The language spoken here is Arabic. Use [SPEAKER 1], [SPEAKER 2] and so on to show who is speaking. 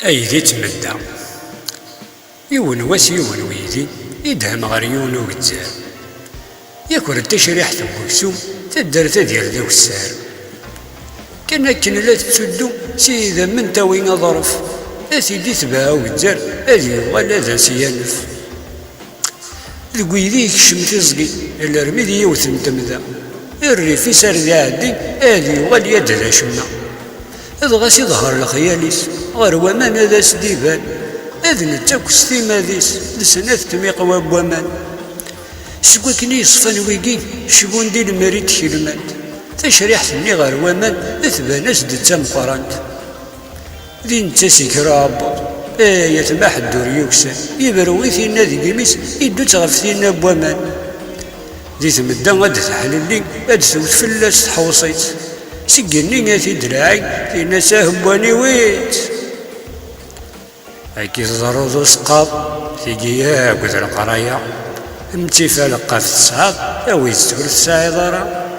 [SPEAKER 1] أيدي تمدى يون واس يون ويدي يدهم غير يون وقتزار ياكل التشريح تبوكسو تدرت ديال ذا السار كان كن لا تسدو سيدا من تاوين ظرف اسيدي تباع وقتزار هذي ولا ذا سيانف القويدي يكشم تزقي الا رميدي يوثن تمذا الريف يسار ذا عدي هذي وغاليا ذا شمنا هذا غاس يظهر لخياليس غير ومان هذا سديبان هذا نتاكو ستيما ذيس لسنة تميق وابوامان سكوكني يصفان ويقي شبون دي المريد كلمات تشريح ثني غير ومان اثبان سد تمقرانت ذي نتاسي كراب يتباح الدور يوكسان يبروي ثينا ذي قميس يدو تغف ثينا بوامان ذي تمدا غاد تحللي هاد ثوت فلاس تحوصيت سقني غاثي دراعي ثينا ساهبواني ويت هاكي تضرضو سقاط تيجي قد القرايه امتفال قاف الصعاب اويز تقول الساعه ضرا